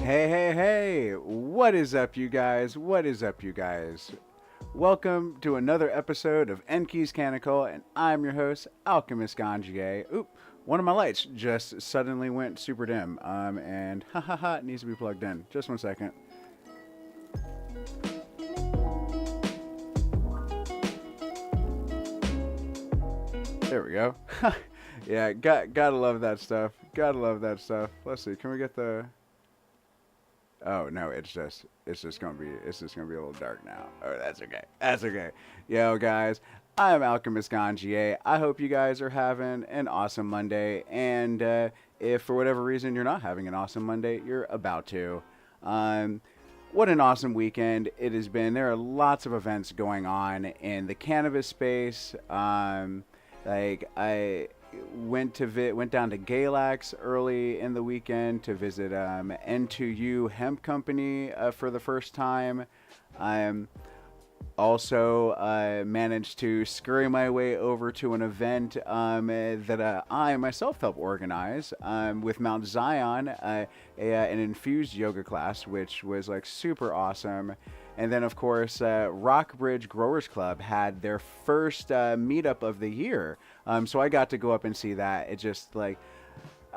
Hey, hey, hey! What is up, you guys? What is up, you guys? Welcome to another episode of Enki's Canonical, and I'm your host, Alchemist Ganjier. Oop, one of my lights just suddenly went super dim, and ha ha ha, it needs to be plugged in. Just one second. There we go. Yeah, gotta love that stuff. Gotta love that stuff. Let's see, can we get the... Oh no, it's just gonna be a little dark now. Oh, that's okay. That's okay. Yo, guys, I'm Alchemist Ganjier. I hope you guys are having an awesome Monday, and if for whatever reason you're not having an awesome Monday, you're about to. Um, what an awesome weekend it has been. There are lots of events going on in the cannabis space. I went down to Galax early in the weekend to visit N2U Hemp Company for the first time. I'm also managed to scurry my way over to an event that I myself helped organize with Mt Zion, an infused yoga class, which was like super awesome. And then, of course, Rockbridge Growers Club had their first meetup of the year. So I got to go up and see that. It just like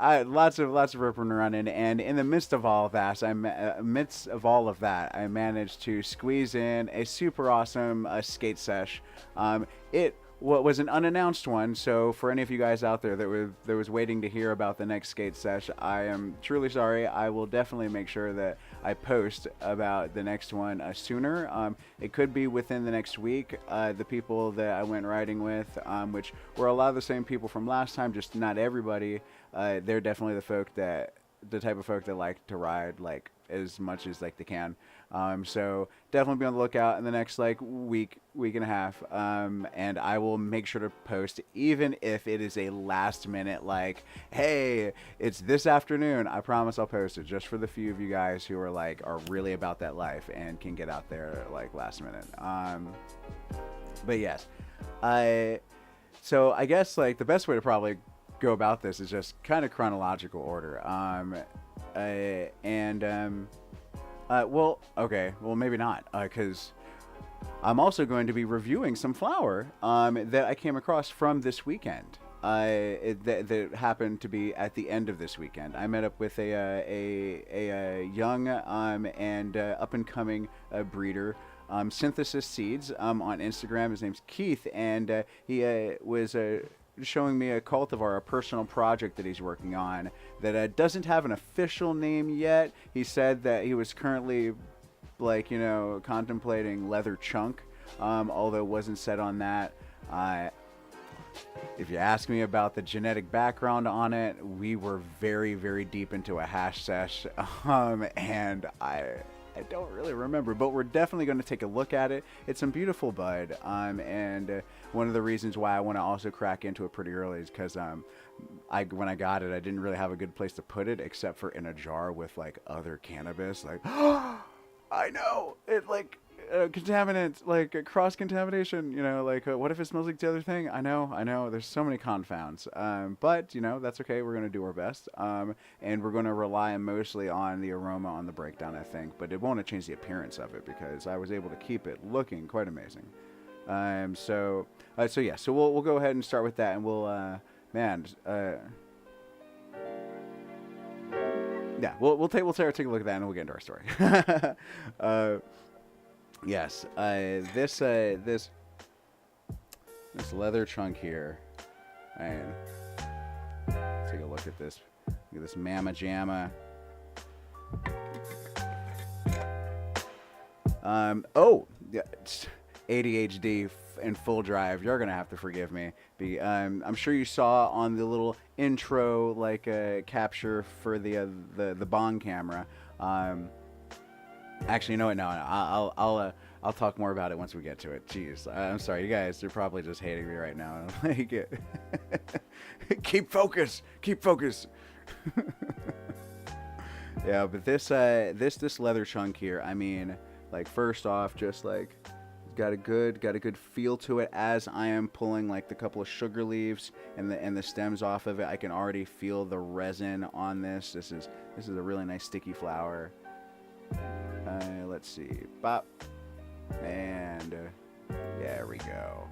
lots of ripping and running, and in the midst of all of that, I managed to squeeze in a super awesome skate sesh. It was an unannounced one, so for any of you guys out there that was waiting to hear about the next skate sesh, I am truly sorry. I will definitely make sure that I post about the next one sooner. It could be within the next week. The people that I went riding with, which were a lot of the same people from last time, just not everybody. They're definitely the type of folk that like to ride like as much as like they can. So definitely be on the lookout in the next like week and a half. And I will make sure to post, even if it is a last minute like, hey, it's this afternoon. I promise I'll post it just for the few of you guys who are really about that life and can get out there like last minute. But yes, so I guess like the best way to probably go about this is just kind of chronological order. Well, maybe not, because I'm also going to be reviewing some flower that I came across from this weekend. That happened to be at the end of this weekend. I met up with a young and up and coming breeder, Synthesis Seeds, on Instagram. His name's Keith, and he was showing me a cultivar, a personal project that he's working on that doesn't have an official name yet. He said that he was currently contemplating leather chunk, although it wasn't set on that. If you ask me about the genetic background on it, we were very, very deep into a hash sesh, and I don't really remember, but we're definitely going to take a look at it. It's some beautiful bud, and one of the reasons why I want to also crack into it pretty early is because when I got it, I didn't really have a good place to put it except for in a jar with like other cannabis. Like, I know it like contaminants, like cross contamination. What if it smells like the other thing? I know. There's so many confounds, but that's okay. We're gonna do our best, and we're gonna rely mostly on the aroma on the breakdown, I think. But it won't change the appearance of it because I was able to keep it looking quite amazing. So we'll go ahead and start with that, and we'll take a look at that, and we'll get into our story. Yes, this leather chunk here, and take a look at this. Look at this Mama Jamma. Yeah, ADHD in full drive. You're gonna have to forgive me. I'm sure you saw on the little intro capture for the bong camera. Actually, no, I'll talk more about it once we get to it. Jeez, I'm sorry, you guys. They're probably just hating me right now. Keep focus. Yeah, but this leather chunk here. I mean, like first off, just like got a good feel to it. As I am pulling like the couple of sugar leaves and the stems off of it, I can already feel the resin on this. This is a really nice sticky flower. Let's see, bop, and there we go.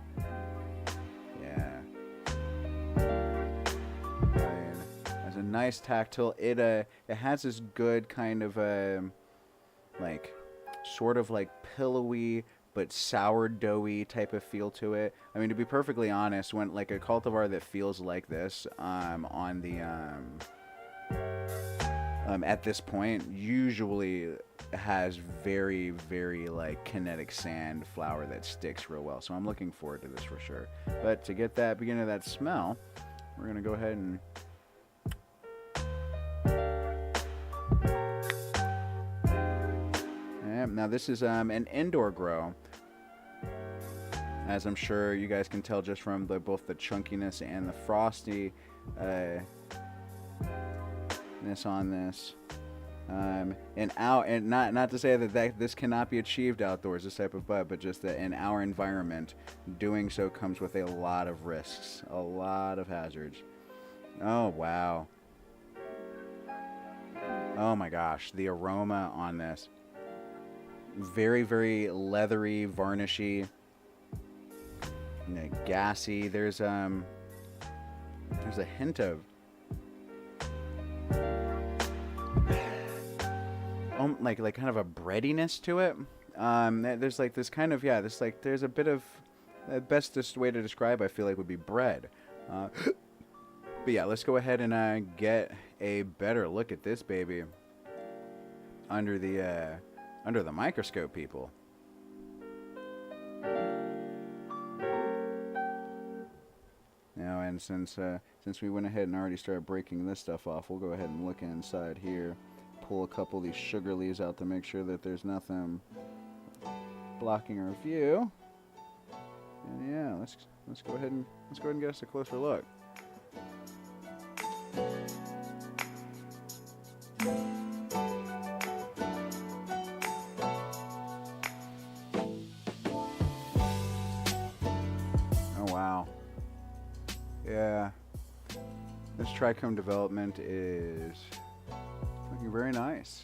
Yeah, and it's a nice tactile. It has this good kind of like sort of like pillowy but sourdoughy type of feel to it. I mean, to be perfectly honest, when like a cultivar that feels like this on the at this point usually has very, very like kinetic sand flower that sticks real well. So I'm looking forward to this for sure. But to get that beginning of that smell, we're gonna go ahead and now this is an indoor grow, as I'm sure you guys can tell just from both the chunkiness and the frosty ness on this. And not to say that this cannot be achieved outdoors, this type of bud, but just that in our environment, doing so comes with a lot of risks, a lot of hazards. Oh wow. Oh my gosh, the aroma on this. Very, very leathery, varnishy, gassy. There's a hint of like kind of a breadiness to it. There's like this kind of there's a bit of the bestest way to describe I feel like would be bread. But yeah, let's go ahead and get a better look at this baby under the microscope, people. Now, and since we went ahead and already started breaking this stuff off, we'll go ahead and look inside here, pull a couple of these sugar leaves out to make sure that there's nothing blocking our view. And yeah, let's go ahead and get us a closer look. Yeah, this trichome development is looking very nice.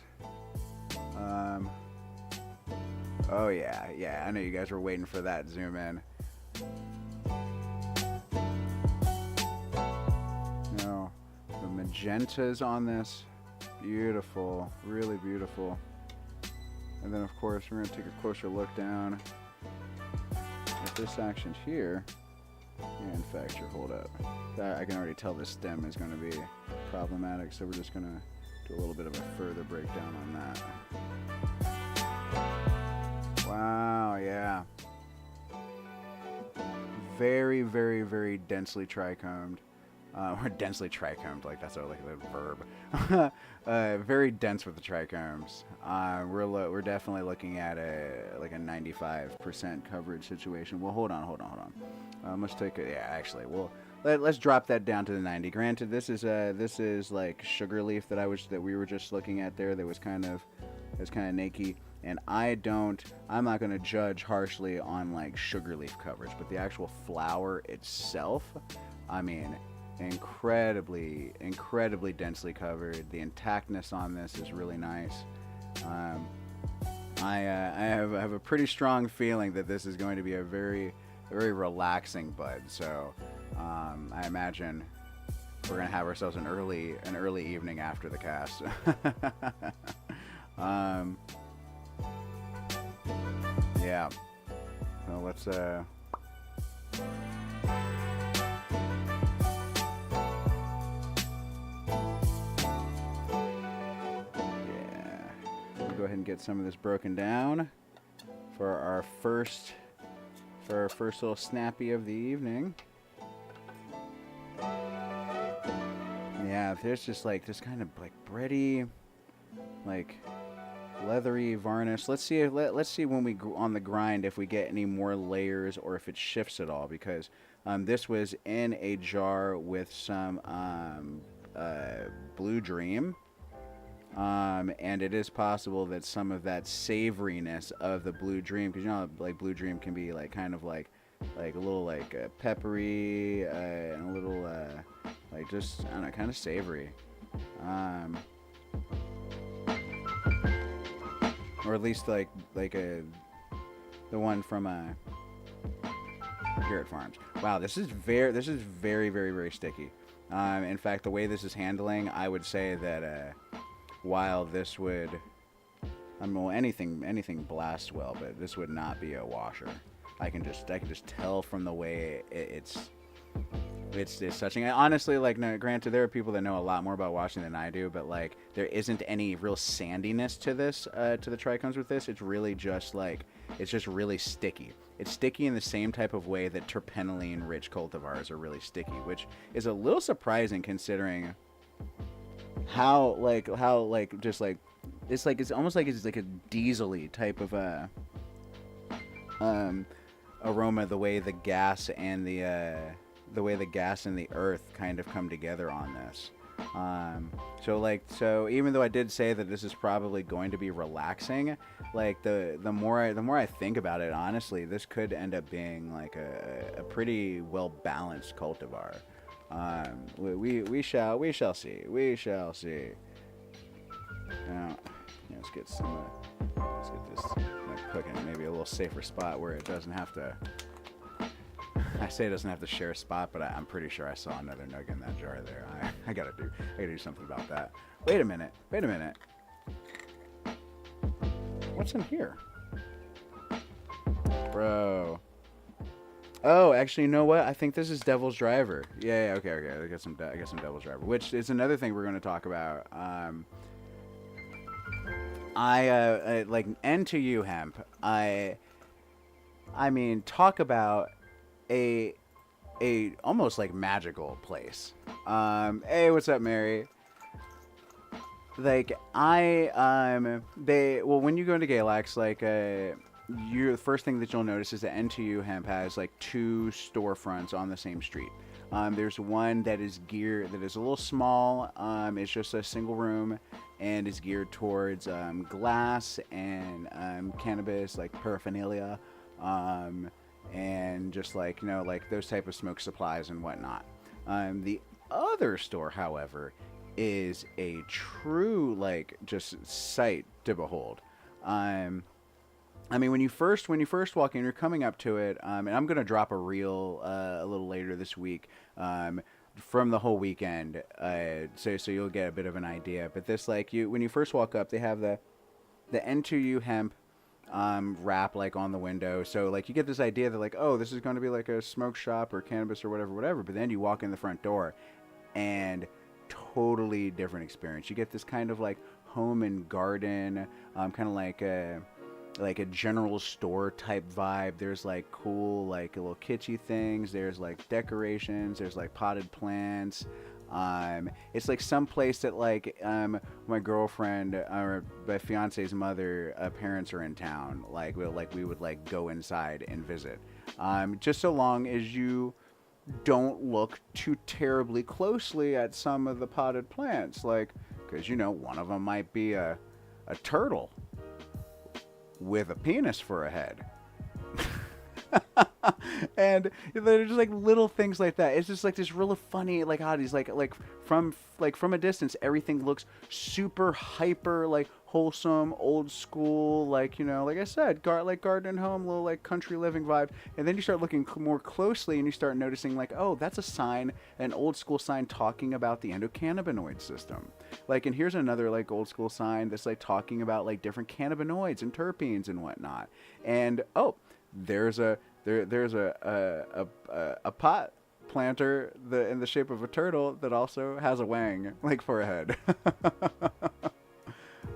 Oh yeah, I know you guys were waiting for that zoom in. No, the magentas on this, beautiful, really beautiful. And then of course we're gonna take a closer look down at this section here. Manufacture, hold up. I can already tell this stem is going to be problematic, so we're just going to do a little bit of a further breakdown on that. Wow, yeah. Very, very, very densely trichomed. Or densely trichomed, like that's like a verb. Very dense with the trichomes. We're definitely looking at a 95% coverage situation. Well, hold on. Let's take it. Yeah, actually, let's drop that down to the 90. Granted, this is like sugar leaf that we were just looking at there. That was kind of naked. And I'm not going to judge harshly on like sugar leaf coverage, but the actual flower itself, I mean, incredibly densely covered. The intactness on this is really nice. I have a pretty strong feeling that this is going to be a very relaxing bud. So I imagine we're gonna have ourselves an early evening after the cast. Yeah. So let's go ahead and get some of this broken down for our first little snappy of the evening. Yeah, there's just like this kind of like bready, like leathery varnish. Let's see when we on the grind if we get any more layers or if it shifts at all, because this was in a jar with some Blue Dream. And it is possible that some of that savoriness of the Blue Dream, because you know, like Blue Dream can be like kind of like a little like peppery and a little like just I don't know, kind of savory, or at least like the one from Garrett Farms. Wow, this is very sticky. In fact, the way this is handling, I would say that while this would, I mean, well, anything blasts well, but this would not be a washer. I can just tell from the way it's touching. Honestly, like, no, granted, there are people that know a lot more about washing than I do, but like, there isn't any real sandiness to this, to the trichomes with this. It's really just like, it's just really sticky. It's sticky in the same type of way that terpenoline-rich cultivars are really sticky, which is a little surprising considering how just like it's almost like it's like a diesel-y type of aroma, the way the gas and the earth kind of come together on this. So even though I did say that this is probably going to be relaxing, like the more I think about it, honestly, this could end up being like a pretty well balanced cultivar. We shall see. Now, let's get this put in maybe a little safer spot where it doesn't have to. I say it doesn't have to share a spot, but I'm pretty sure I saw another nug in that jar there. I gotta do something about that. Wait a minute. What's in here, bro? Oh, actually, you know what? I think this is Devil's Driver. Yeah, okay. I got some Devil's Driver, which is another thing we're going to talk about. I like N2U Hemp. I mean, talk about a almost like magical place. Hey, what's up, Mary? Like when you go into Galax, like the first thing that you'll notice is that N2U Hemp has like 2 storefronts on the same street. There's one that is a little small. It's just a single room and is geared towards glass and cannabis, like paraphernalia, and just like, you know, like those type of smoke supplies and whatnot. The other store, however, is a true like just sight to behold. I mean, when you first walk in, you're coming up to it, and I'm gonna drop a reel a little later this week from the whole weekend, so you'll get a bit of an idea. But this, like, when you first walk up, they have the N2U Hemp wrap like on the window, so like you get this idea that like, oh, this is going to be like a smoke shop or cannabis or whatever. But then you walk in the front door, and totally different experience. You get this kind of like home and garden, kind of like a general store type vibe. There's like cool like little kitschy things. There's like decorations. There's like potted plants. It's like some place that like my girlfriend or my fiance's mother parents are in town. Like we would like go inside and visit. Just so long as you don't look too terribly closely at some of the potted plants, like, because you know one of them might be a turtle with a penis for a head. And they're just like little things like that. It's just like this really funny like oddities, like from a distance everything looks super hyper like wholesome, old school, like, you know, like I said, like garden home, little like country living vibe. And then you start looking more closely and you start noticing like, oh, that's a sign, an old school sign talking about the endocannabinoid system. Like, and here's another like old school sign that's like talking about like different cannabinoids and terpenes and whatnot. And oh, there's a pot planter in the shape of a turtle that also has a wang like for a head.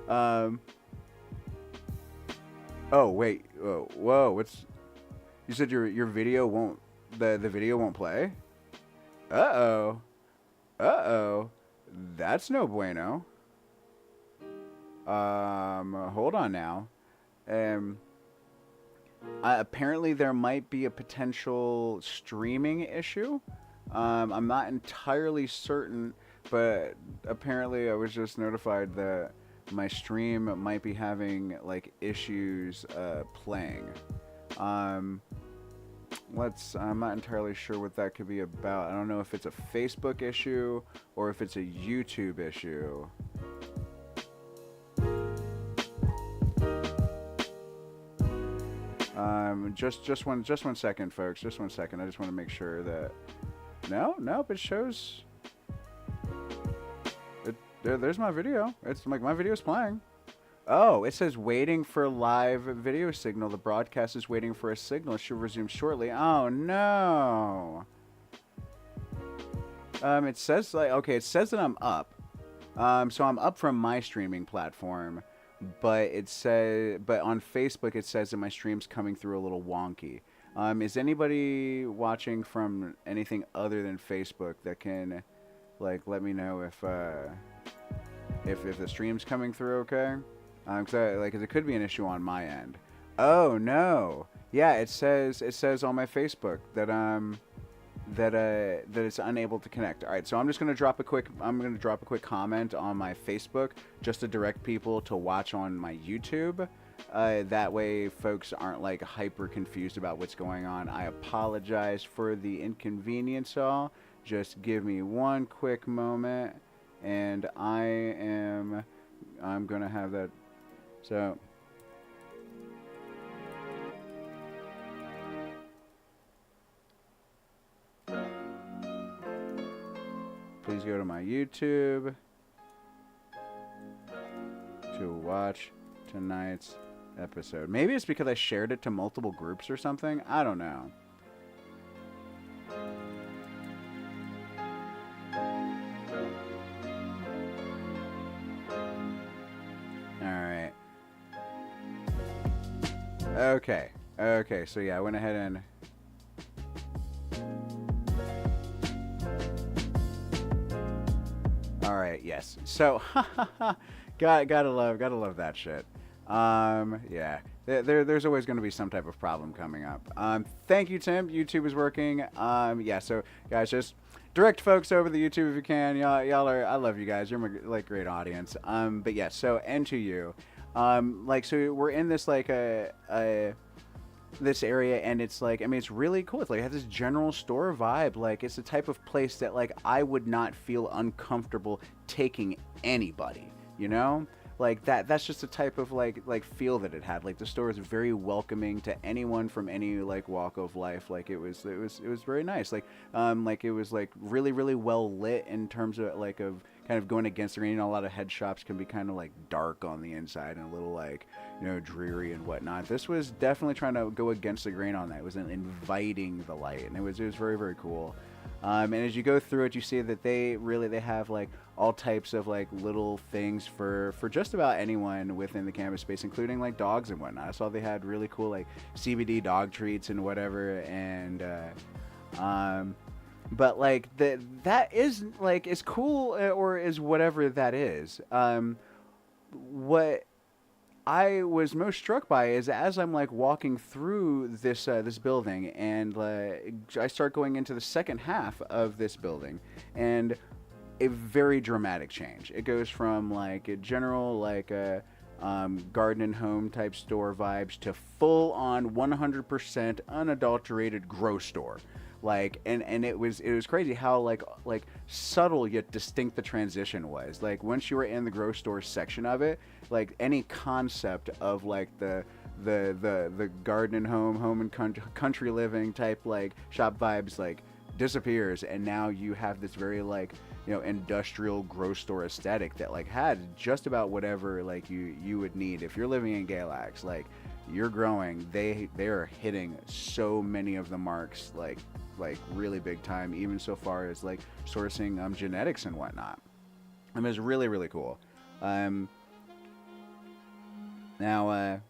Oh wait, whoa, what's, you said your video won't, the video won't play? Uh-oh, that's no bueno. Hold on now. Apparently there might be a potential streaming issue. I'm not entirely certain, but apparently I was just notified that my stream might be having like issues playing. I'm not entirely sure what that could be about. I don't know if it's a Facebook issue or if it's a YouTube issue. Just one second, folks. Just 1 second. I just want to make sure that. Nope. It shows. There's my video. It's like my video is playing. Oh, it says waiting for live video signal. The broadcast is waiting for a signal. It should resume shortly. Oh no. It says like it says that I'm up. So I'm up from my streaming platform, but but on Facebook it says that my stream's coming through a little wonky. Is anybody watching from anything other than Facebook that can like let me know if the stream's coming through okay? Cause it could be an issue on my end. Oh no. Yeah, it says on my Facebook that that it's unable to connect. All right, so I'm gonna drop a quick comment on my Facebook just to direct people to watch on my YouTube. That way folks aren't like hyper confused about what's going on. I apologize for the inconvenience all. Just give me one quick moment and I'm gonna have that. So please go to my YouTube to watch tonight's episode. Maybe it's because I shared it to multiple groups or something. I don't know. Alright. Okay, so yeah, I went ahead and alright, yes. So gotta love that shit. Yeah. There's always going to be some type of problem coming up. Thank you, Tim. YouTube is working. Yeah, so guys, just direct folks over to YouTube if you can. Y'all are, I love you guys. You're my like great audience. But yeah, so N2U. So we're in this like this area, and it's like, I mean, it's really cool. It's like it has this general store vibe. Like it's the type of place that like I would not feel uncomfortable taking anybody, you know? Like that's just the type of like feel that it had. Like the store is very welcoming to anyone from any like walk of life. Like it was very nice. Like it was like really well lit in terms of like of kind of going against the grain. You know, a lot of head shops can be kind of like dark on the inside and a little like, you know, dreary and whatnot. This was definitely trying to go against the grain on that. It was inviting the light, and it was very cool. And as you go through it, you see that they have like all types of like little things for just about anyone within the campus space, including like dogs and whatnot. I saw they had really cool like CBD dog treats and whatever, and but like that is like is cool or is whatever that is. What I was most struck by is as I'm like walking through this building, and I start going into the second half of this building, and a very dramatic change. It goes from like a general like a garden and home type store vibes to full on 100% unadulterated grow store. Like and it was crazy how like subtle yet distinct the transition was. Like once you were in the grow store section of it, like any concept of like the garden and home and country living type like shop vibes like disappears, and now you have this very like, you know, industrial grow store aesthetic that like had just about whatever like you would need if you're living in Galax. Like you're growing, they are hitting so many of the marks like really big time, even so far as like sourcing genetics and whatnot. I mean, it's really cool. Now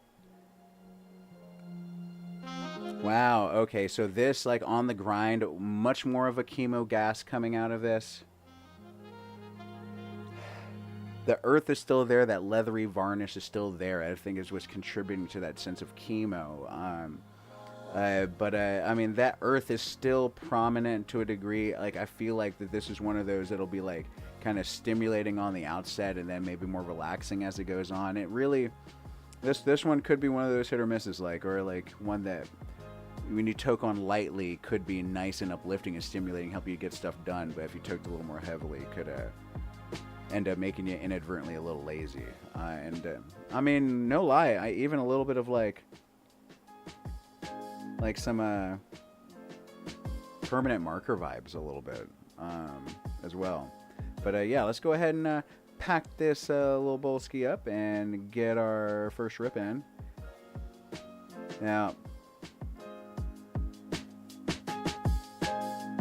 wow, okay, so this like on the grind, much more of a chemo gas coming out of this. The earth is still there, that leathery varnish is still there. I think is what's contributing to that sense of chemo. But I mean, that earth is still prominent to a degree. Like, I feel like that this is one of those that'll be like kind of stimulating on the outset and then maybe more relaxing as it goes on. It really, this one could be one of those hit or misses, like, or like one that when you toke on lightly could be nice and uplifting and stimulating, help you get stuff done. But if you toked a little more heavily, it could end up making you inadvertently a little lazy. I mean, no lie, I even a little bit of like some permanent marker vibes a little bit as well. But yeah, let's go ahead and pack this little bolski up and get our first rip in. Now,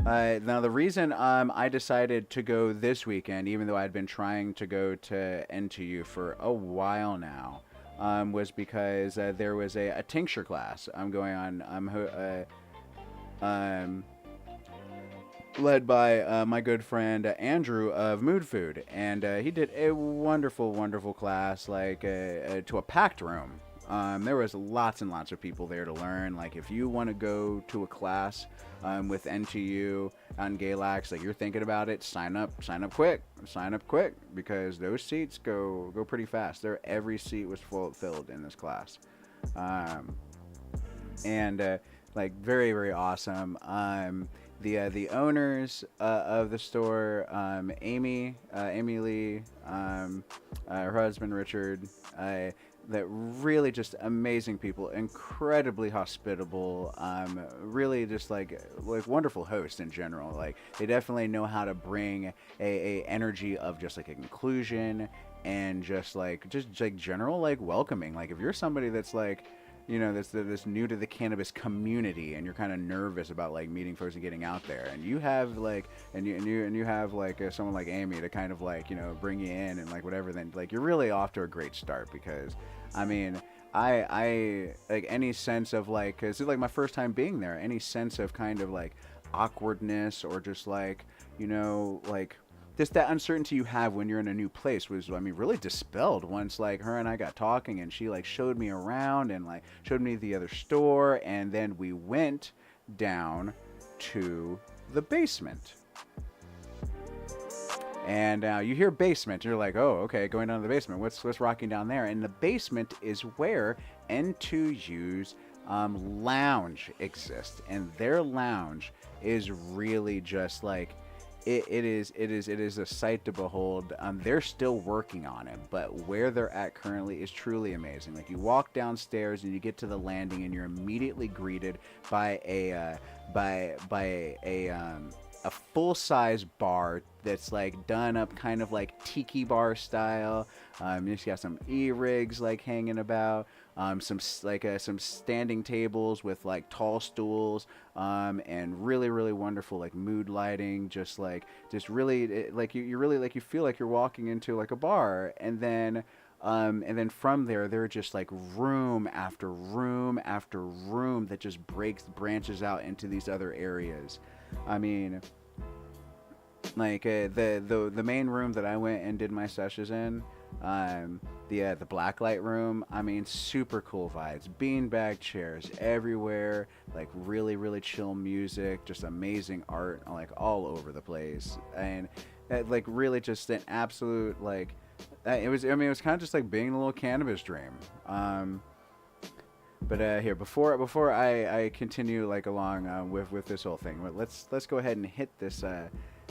now the reason I decided to go this weekend, even though I'd been trying to go to N2U for a while now, was because there was a tincture class I'm going on. Led by my good friend Andrew of Mood Food, and he did a wonderful, wonderful class, like to a packed room. There was lots and lots of people there to learn. Like, if you want to go to a class with N2U on Galax, like you're thinking about it, sign up quick, because those seats go pretty fast. Every seat was filled in this class, and like very, very awesome. The owners of the store, Amy Lee, her husband Richard, that really just amazing people, incredibly hospitable, really just like wonderful hosts in general. Like, they definitely know how to bring a energy of just like inclusion and just like general like welcoming. Like, if you're somebody that's like, you know, that's new to the cannabis community, and you're kind of nervous about like meeting folks and getting out there, and you have like you have like someone like Amy to kind of like, you know, bring you in and like whatever, then like you're really off to a great start. Because I mean, I like any sense of like, cause it's like my first time being there, any sense of kind of like awkwardness or just like, you know, like just that uncertainty you have when you're in a new place was, I mean, really dispelled once like her and I got talking, and she like showed me around and like showed me the other store, and then we went down to the basement. And now you hear basement, you're like, oh, okay, going down to the basement. What's rocking down there? And the basement is where N2U's lounge exists, and their lounge is really just like, it is a sight to behold. They're still working on it, but where they're at currently is truly amazing. Like, you walk downstairs and you get to the landing, and you're immediately greeted by a full-size bar that's like done up kind of like tiki bar style. You got some e-rigs like hanging about, some standing tables with like tall stools, and really, really wonderful like mood lighting. Just really like you really like, you feel like you're walking into like a bar. And then from there, they're just like room after room after room that just branches out into these other areas. I mean, like the main room that I went and did my sessions in, the blacklight room, I mean, super cool vibes, beanbag chairs everywhere, like really, really chill music, just amazing art like all over the place, and like really just an absolute like, it was kind of just like being a little cannabis dream. But here, before I continue like along with this whole thing, let's go ahead and hit this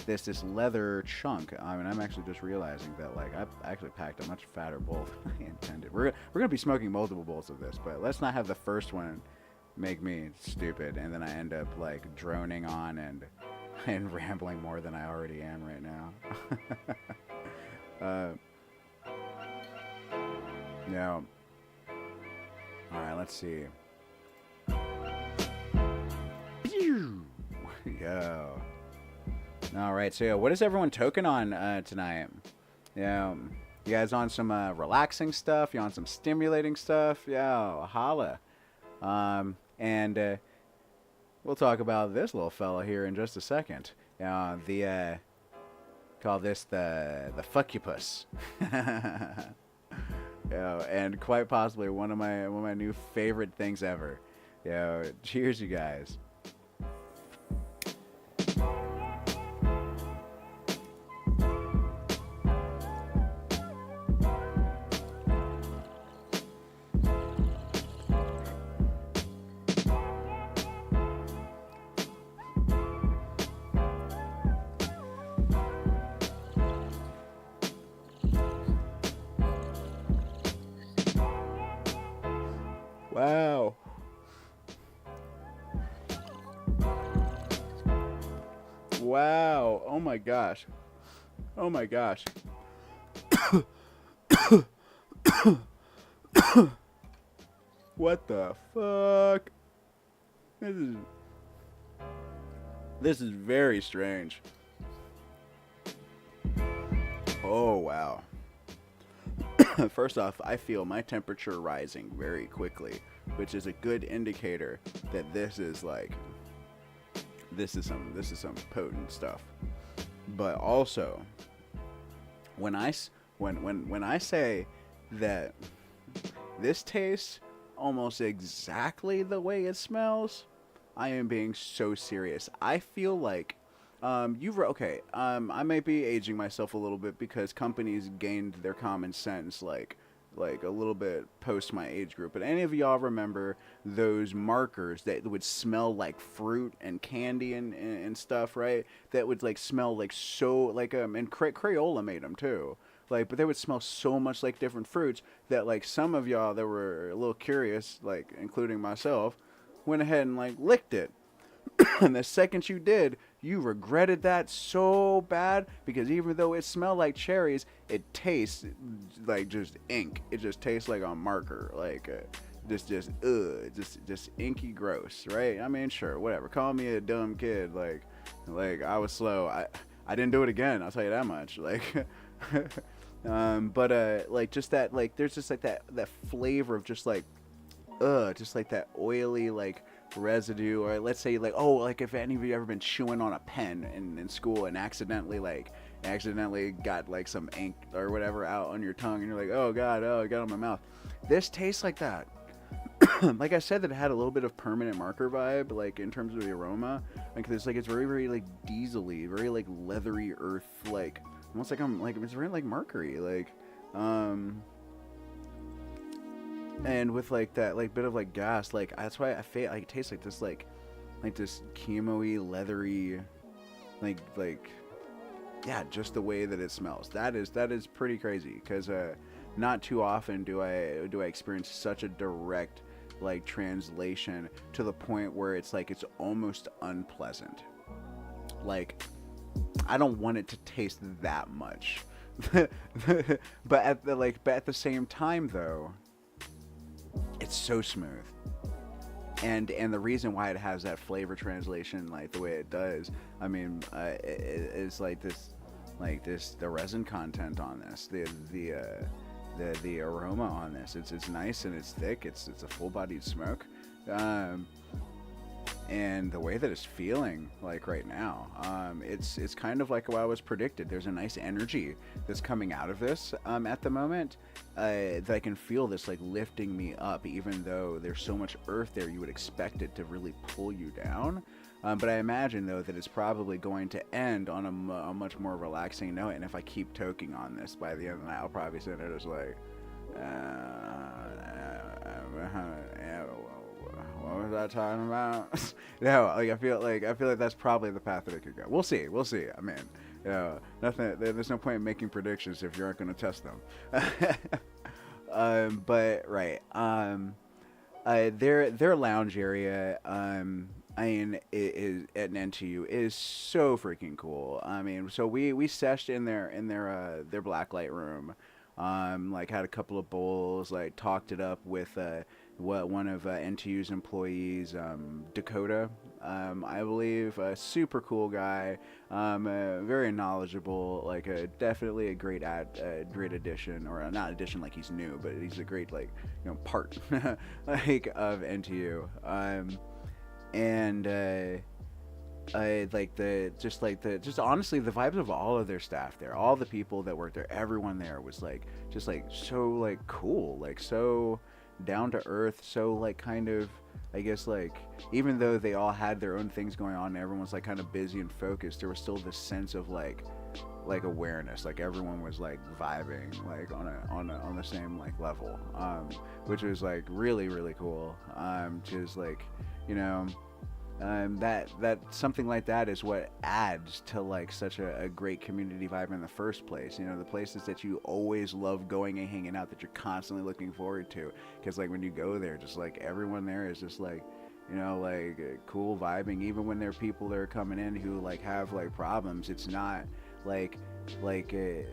this leather chunk. I mean, I'm actually just realizing that like I've actually packed a much fatter bowl than I intended. We're gonna be smoking multiple bowls of this, but let's not have the first one make me stupid, and then I end up like droning on and rambling more than I already am right now. Now. All right, let's see. Yo. All right, so yeah, what is everyone toking on tonight? Yeah, you guys on some relaxing stuff? You on some stimulating stuff? Yeah, holla. And we'll talk about this little fella here in just a second. The call this the fuckupus. And quite possibly one of my new favorite things ever. Yo, cheers, you guys. Wow. Wow. Oh my gosh. Oh my gosh. What the fuck? This is this is very strange. Oh wow. First off, I feel my temperature rising very quickly, which is a good indicator that this is some potent stuff. But also, when I say that this tastes almost exactly the way it smells, I am being so serious. I feel like I might be aging myself a little bit because companies gained their common sense like a little bit post my age group. But any of y'all remember those markers that would smell like fruit and candy and stuff, right? That would like smell like so like and Crayola made them too. Like, but they would smell so much like different fruits that like some of y'all that were a little curious, like including myself, went ahead and like licked it. And the second you did, you regretted that so bad because even though it smelled like cherries, it tastes like just ink. It just tastes like a marker, like just inky gross, right? I mean, sure, whatever. Call me a dumb kid, like I was slow. I didn't do it again. I'll tell you that much. Like, but like just that, like there's just like that flavor of just like that oily like residue, or let's say like, oh, like if any of you ever been chewing on a pen in school and accidentally got like some ink or whatever out on your tongue and you're like, oh god, oh it got on my mouth. This tastes like that. Like I said, that it had a little bit of permanent marker vibe, like in terms of the aroma, like there's like it's very very like diesely, very like leathery earth, like almost like I'm like it's very like mercury, like and with like that like bit of like gas, like that's why I feel like it tastes like this chemo-y leathery like yeah, just the way that it smells. That is pretty crazy because not too often do I experience such a direct like translation to the point where it's like it's almost unpleasant. Like I don't want it to taste that much. but at the same time though, it's so smooth, and the reason why it has that flavor translation like the way it does, I mean, it's like the resin content on this, the aroma on this, it's nice and it's thick, it's a full-bodied smoke, and the way that it's feeling like right now, it's kind of like what I was predicted. There's a nice energy that's coming out of this at the moment, that I can feel this like lifting me up, even though there's so much earth there you would expect it to really pull you down. But I imagine though that it's probably going to end on a much more relaxing note, and if I keep toking on this, by the end of the night I'll probably sit there just like what was I talking about? No, like I feel like that's probably the path that it could go. We'll see. I mean, nothing. There's no point in making predictions if you aren't going to test them. But right, their lounge area, I mean, it is at N2U is so freaking cool. I mean, so we seshed in their blacklight room, like had a couple of bowls, like talked it up with one of N2U's employees, Dakota, I believe, a super cool guy, very knowledgeable, like definitely a great addition, or not addition like he's new, but he's a great like part like of N2U, and I like just honestly the vibes of all of their staff there, all the people that worked there, everyone there was like just like so like cool, like so down to earth, so like kind of I guess like even though they all had their own things going on and everyone's like kind of busy and focused, there was still this sense of like awareness, like everyone was like vibing like on the same like level, which was like really cool, just like, you know, that something like that is what adds to like such a great community vibe in the first place. You know, the places that you always love going and hanging out, that you're constantly looking forward to, because like when you go there, just like everyone there is just like, you know, like cool vibing. Even when there are people that are coming in who like have like problems, it's not like the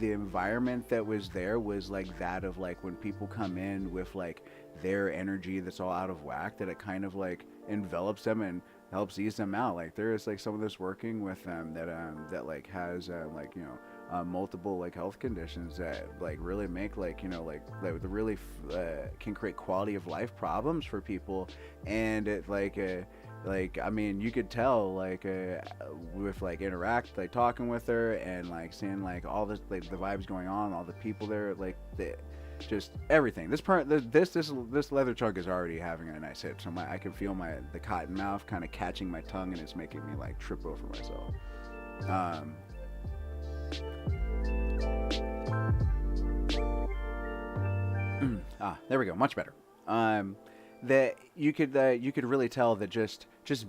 environment that was there was like that of like when people come in with like their energy that's all out of whack, that it kind of like envelops them and helps ease them out. Like there is like someone that's working with them that like has like, you know, multiple like health conditions that like really make like, you know, like the really can create quality of life problems for people. And it like I mean, you could tell like with like interact like talking with her and like seeing like all this like the vibes going on, all the people there, like just everything. This leather chunk is already having a nice hit. So I can feel the cotton mouth kind of catching my tongue, and it's making me like trip over myself. There we go, much better. That you could really tell that just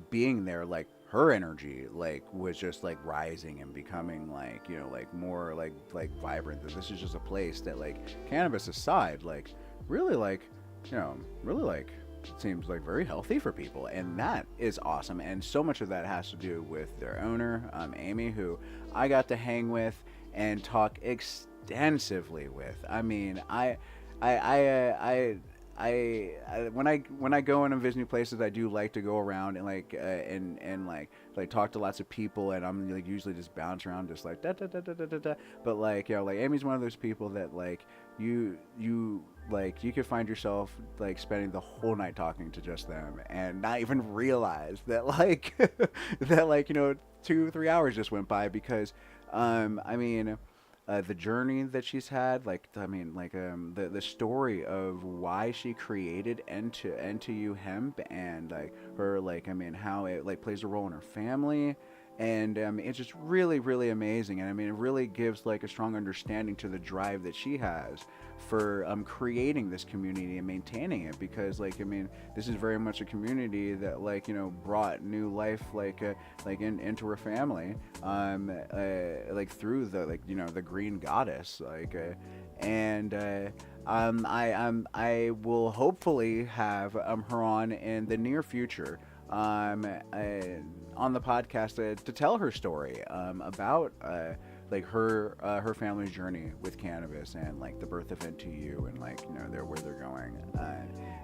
being there, like her energy like was just like rising and becoming like, you know, like more like vibrant. That this is just a place that like, cannabis aside, like really like, you know, really like seems like very healthy for people, and that is awesome. And so much of that has to do with their owner, Amy, who I got to hang with and talk extensively with. I mean, when I go and visit new places, I do like to go around and like and like talk to lots of people, and I'm like usually just bounce around just like da da da da da da da. But like, you know, like Amy's one of those people that like you like you could find yourself like spending the whole night talking to just them and not even realize that like that like, you know, 2-3 hours just went by, because I mean, the journey that she's had, like I mean, like the story of why she created N2U Hemp, and like her, like I mean, how it like plays a role in her family, and it's just really amazing. And I mean, it really gives like a strong understanding to the drive that she has for creating this community and maintaining it, because like I mean, this is very much a community that like, you know, brought new life like into her family, like through the like, you know, the green goddess, like and I will hopefully have her on in the near future, on the podcast to tell her story about like her family's journey with cannabis, and like the birth of N2U, and like, you know, where they're going,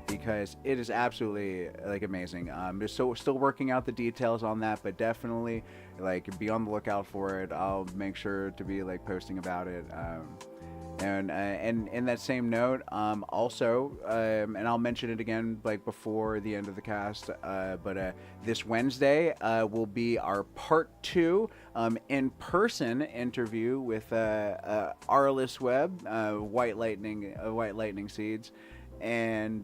because it is absolutely like amazing. Just still working out the details on that, but definitely like be on the lookout for it. I'll make sure to be like posting about it. And in that same note, also, and I'll mention it again like before the end of the cast, but this Wednesday will be our part 2 in-person interview with Arliss Webb, White Lightning Seeds, and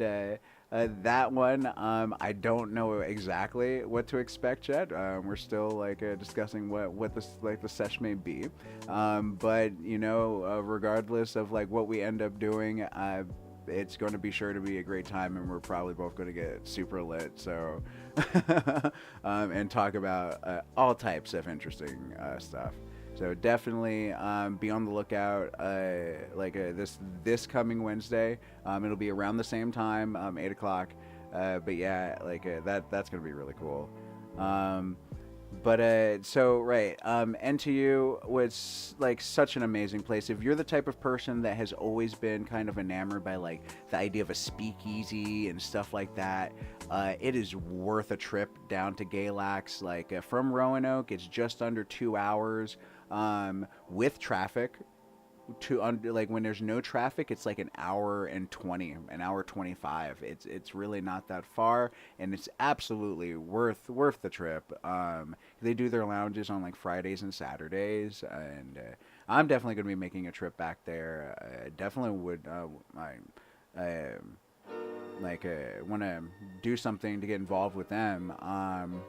that one, I don't know exactly what to expect yet. We're still like discussing what this like the sesh may be, but you know, regardless of like what we end up doing, it's going to be sure to be a great time, and we're probably both going to get super lit. So, and talk about all types of interesting stuff. So definitely be on the lookout. This coming Wednesday, it'll be around the same time, 8 o'clock. But yeah, like that's gonna be really cool. So right, N2U was like such an amazing place. If you're the type of person that has always been kind of enamored by like the idea of a speakeasy and stuff like that, it is worth a trip down to Galax. Like from Roanoke, it's just under 2 hours. With traffic, to under like when there's no traffic, it's like an hour and 20, an hour 25. It's really not that far, and it's absolutely worth the trip. They do their lounges on like Fridays and Saturdays, and I'm definitely gonna be making a trip back there. I definitely would want to do something to get involved with them,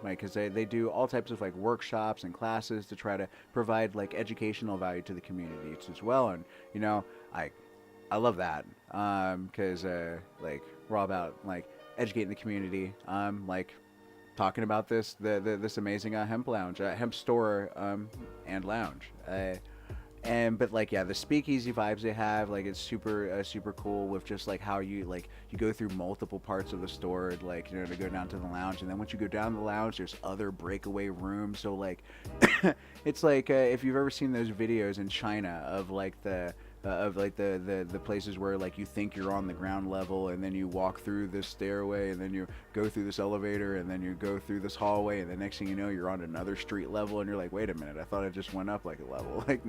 like because they do all types of like workshops and classes to try to provide like educational value to the community as well. And you know, I love that because like we're all about like educating the community, like talking about this amazing hemp lounge, hemp store, and lounge. But like yeah, the speakeasy vibes they have, like it's super cool with just like how you go through multiple parts of the store, like you know, to go down to the lounge, and then once you go down the lounge there's other breakaway rooms. So like it's like if you've ever seen those videos in China of like the places where like you think you're on the ground level, and then you walk through this stairway, and then you go through this elevator, and then you go through this hallway, and the next thing you know you're on another street level, and you're like, wait a minute, I thought I just went up like a level. Like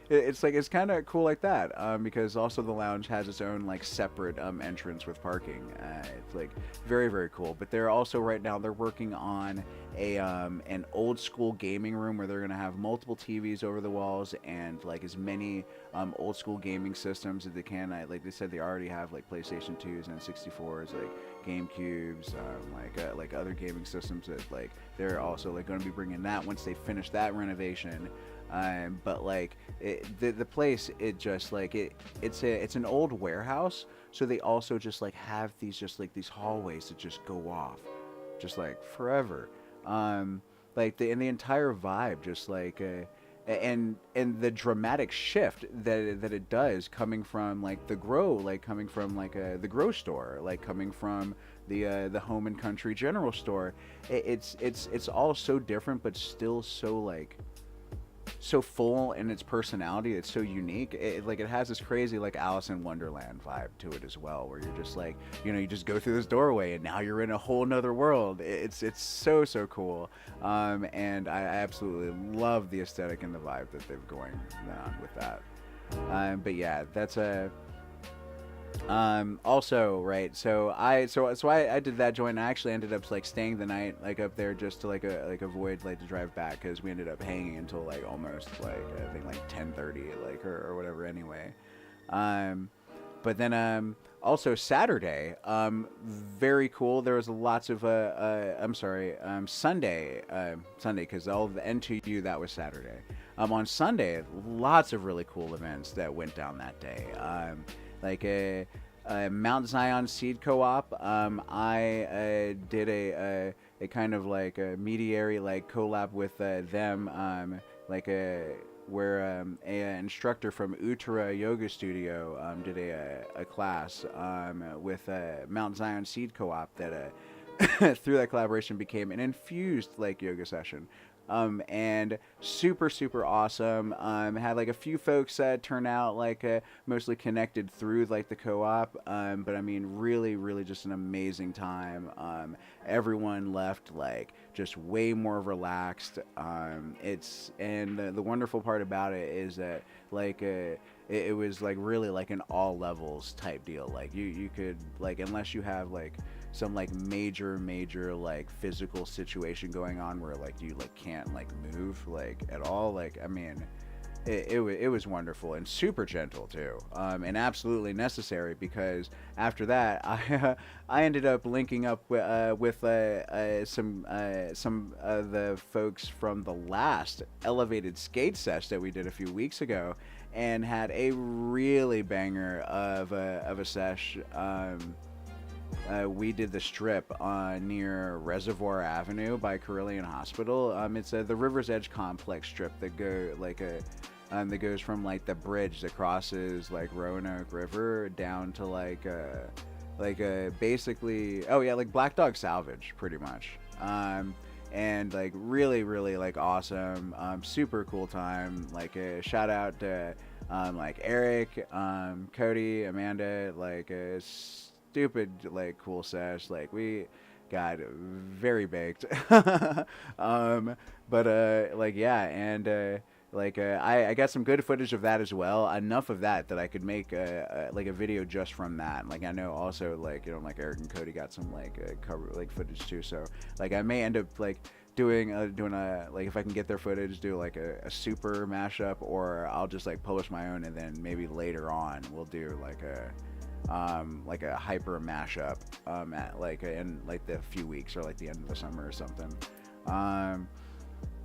it's kind of cool like that, because also the lounge has its own like separate entrance with parking. It's like very cool. But they're also right now they're working on an old school gaming room where they're gonna have multiple TVs over the walls and like as many old school gaming systems as they can. Like they said, they already have like PlayStation 2s and 64s, like GameCubes, like other gaming systems that like they're also like going to be bringing that once they finish that renovation. But like the place, it just like it's an old warehouse, so they also just like have these hallways that just go off just like forever. Like the entire vibe just like and the dramatic shift that it does, coming from like the grow, like coming from like the grow store, like coming from the home and country general store. It's all so different, but still so like so full in its personality. It's so unique. It has this crazy like Alice in Wonderland vibe to it as well, where you're just like, you know, you just go through this doorway and now you're in a whole nother world. It's so cool. And I absolutely love the aesthetic and the vibe that they've going on with that. But yeah, that's a also right, so I did that joint, and I actually ended up like staying the night like up there just to like avoid like to drive back, because we ended up hanging until like almost like I think like 10:30 like or whatever anyway. But then also Saturday, very cool, there was lots of Sunday, because all the N2U, that was Saturday. On Sunday, lots of really cool events that went down that day. Like a Mt Zion Seed Coop. I did a kind of like a mediary like collab with them, where a instructor from Uttara Yoga Studio did a class with Mt Zion Seed Coop that through that collaboration became an infused like yoga session. And super awesome. Had like a few folks turn out, like mostly connected through like the co-op. But I mean, really just an amazing time. Everyone left like just way more relaxed. The wonderful part about it is that like it was like really like an all levels type deal. Like you could like, unless you have like some like major like physical situation going on where like you like can't like move like at all, like I mean it was wonderful and super gentle too, and absolutely necessary, because after that I ended up linking up with some of the folks from the last elevated skate sesh that we did a few weeks ago, and had a really banger of a sesh. We did the strip near Reservoir Avenue by Carillion Hospital. It's the River's Edge complex strip that that goes from like the bridge that crosses like Roanoke River down to like basically, oh yeah, like Black Dog Salvage pretty much. And like really like awesome, super cool time. Like a shout out to like Eric, Cody, Amanda, like stupid like cool sesh. Like we got very baked. Like yeah, and I got some good footage of that as well, enough of that I could make like a video just from that. Like I know also like, you know, like Eric and Cody got some like cover like footage too, so like I may end up like doing a like, if I can get their footage, do like a super mashup, or I'll just like publish my own, and then maybe later on we'll do like like a hyper mashup, at like in like the few weeks or like the end of the summer or something.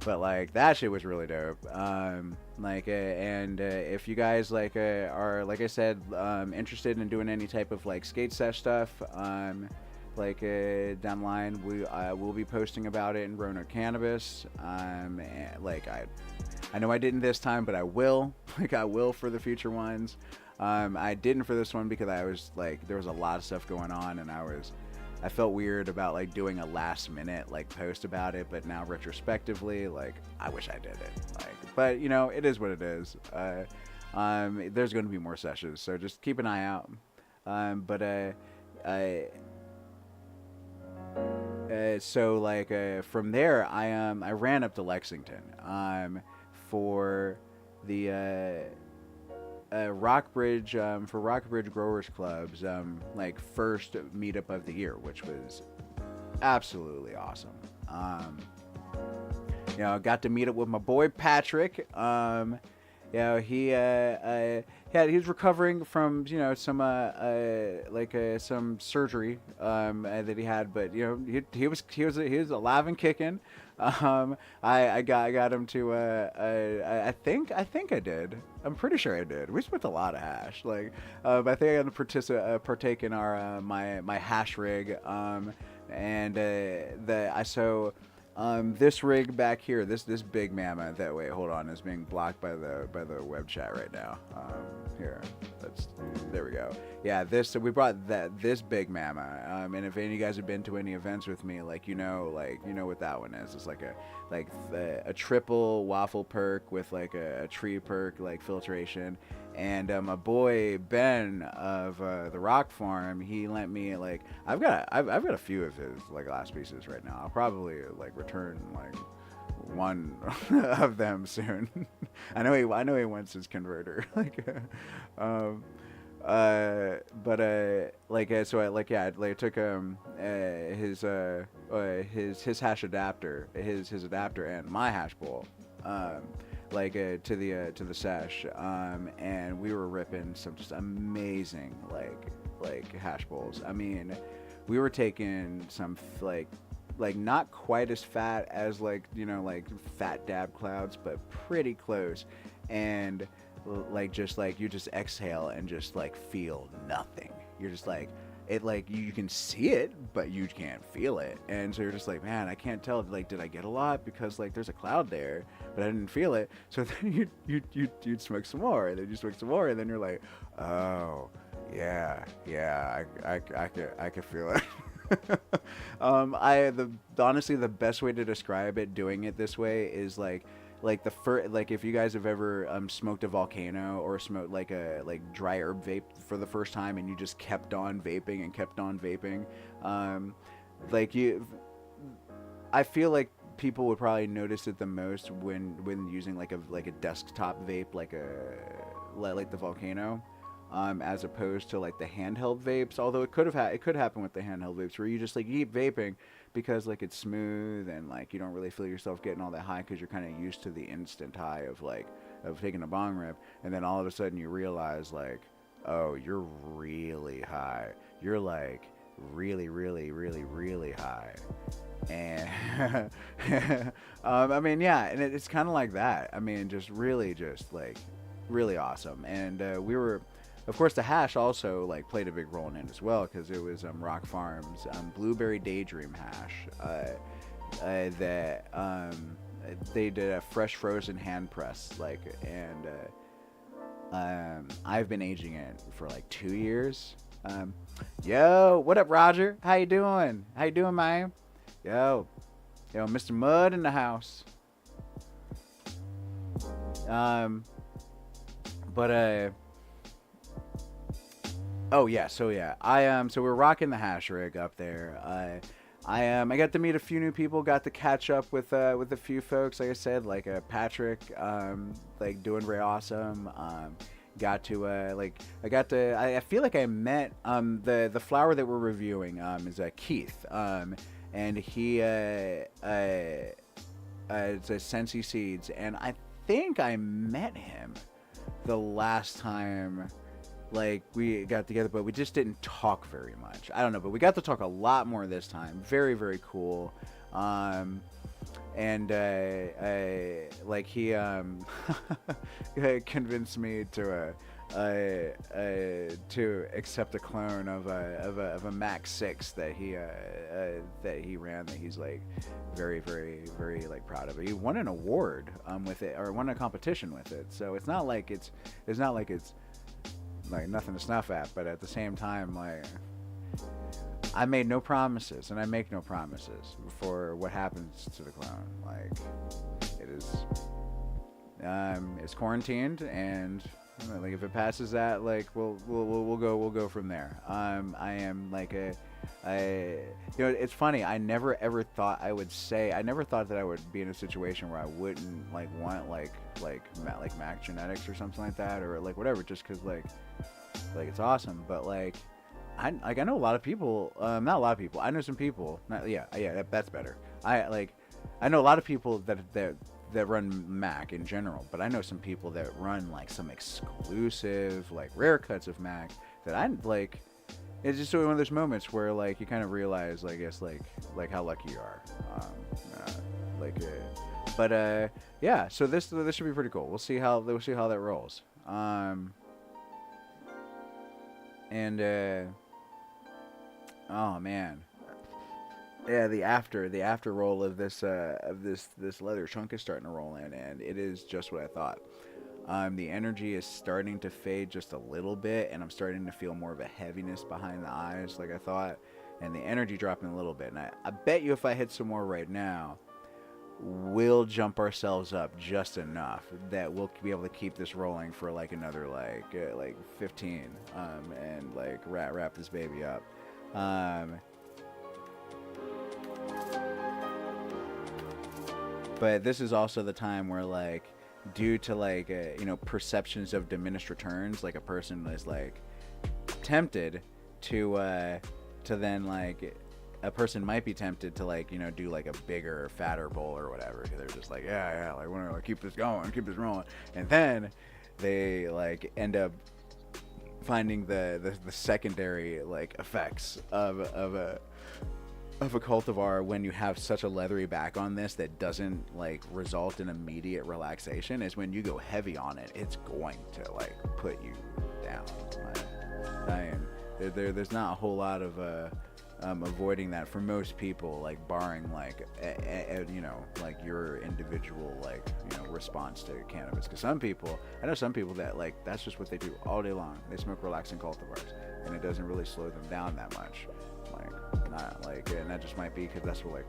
But like that shit was really dope. If you guys like are, like I said, interested in doing any type of like skate sesh stuff, down the line, we'll be posting about it in Roanoke Cannabis. And, like I know I didn't this time, but I will. Like I will for the future ones. I didn't for this one because I was like, there was a lot of stuff going on, and I felt weird about like doing a last minute like post about it. But now retrospectively, like I wish I did it. Like, but you know, it is what it is. There's going to be more sessions, so just keep an eye out. From there, I ran up to Lexington for the Rockbridge for Rockbridge Growers Club's like first meetup of the year, which was absolutely awesome. You know, got to meet up with my boy Patrick. You know, he was recovering from, you know, some some surgery that he had, but you know he was alive and kicking. I got him to I think I did. I'm pretty sure I did. We smoked a lot of hash. Like I think I got to partake in our my hash rig. This rig back here, this big mama that, wait, hold on, is being blocked by the web chat right now. Here, there we go. Yeah, so we brought this big mama. And if any of you guys have been to any events with me, you know what that one is. It's like a triple waffle perk with like a tree perk like filtration. And my boy Ben of the Rock Farm, he lent me like I've got a few of his like glass pieces right now. I'll probably like return like one of them soon. I know he wants his converter. I took his hash adapter, his adapter and my hash bowl. To the Sesh, and we were ripping some just amazing like hash bowls. I mean, we were taking some like not quite as fat as like fat dab clouds, but pretty close, and you just exhale and just like feel nothing. You're just like, it like you can see it but you can't feel it, and so you're just like, man, I can't tell, like, did I get a lot because like there's a cloud there but I didn't feel it. So then you'd smoke some more, and then you smoke some more, and then you're like, oh yeah, I could feel it. Honestly, the best way to describe it, doing it this way, is like if you guys have ever smoked a volcano or smoked like a dry herb vape for the first time, and you just kept on vaping and kept on vaping, I feel like people would probably notice it the most when using like a desktop vape, like the volcano, as opposed to like the handheld vapes. Although it could happen with the handheld vapes, where you just like keep vaping because like it's smooth and like you don't really feel yourself getting all that high because you're kind of used to the instant high of taking a bong rip, and then all of a sudden you realize like, oh, you're really high. You're like really, really, really, really high. And I mean, yeah, and it's kind of like that. I mean, just really awesome. And we were, of course, the hash also like played a big role in it as well, because it was Rock Farm's Blueberry Daydream hash that they did a fresh frozen hand press, and I've been aging it for like 2 years. Yo, what up, Roger? How you doing, man? Yo, Mr. Mud in the house. Oh yeah, so we're rocking the hash rig up there. I got to meet a few new people, got to catch up with a few folks, like I said, like Patrick, like doing very awesome. I feel like I met the flower that we're reviewing is Keith, and he it's a Sensi Seeds, and I think I met him the last time like we got together, but we just didn't talk very much. I don't know, but we got to talk a lot more this time. Very, very cool. And like he convinced me to accept a clone of a Max 6 that he ran, that he's like very, very, very like proud of. He won an award with it, or won a competition with it. So it's not like it's like nothing to snuff at, but at the same time, like, I made no promises, and I make no promises for what happens to the clone. Like, it is, it's quarantined, and like if it passes that, like we'll go from there. I am like it's funny. I never ever thought I never thought that I would be in a situation where I wouldn't like want like Mac genetics or something like that, or like whatever, just because like it's awesome. But like I know a lot of people, not a lot of people. I know some people. That's better. I know a lot of people that run Mac in general, but I know some people that run like some exclusive like rare cuts of Mac that I like. It's just one of those moments where like you kind of realize, I guess, like how lucky you are. Yeah. So this should be pretty cool. We'll see how that rolls. Oh man, yeah. The after roll of this leather chunk is starting to roll in, and it is just what I thought. The energy is starting to fade just a little bit, and I'm starting to feel more of a heaviness behind the eyes, like I thought, and the energy dropping a little bit. And I bet you if I hit some more right now, we'll jump ourselves up just enough that we'll be able to keep this rolling for like another like 15, and like wrap this baby up. But this is also the time where like, due to like perceptions of diminished returns, like a person is like tempted to then like a person might be tempted to like do like a bigger, fatter bowl or whatever. They're just like like we're gonna keep this going, keep this rolling, and then they like end up finding the secondary like effects of a cultivar when you have such a leathery back on this that doesn't like result in immediate relaxation, is when you go heavy on it, it's going to like put you down. There's not a whole lot of avoiding that for most people, like barring like like your individual like response to cannabis. Because I know some people that like that's just what they do all day long. They smoke relaxing cultivars, and it doesn't really slow them down that much. Like not like, and that just might be because that's what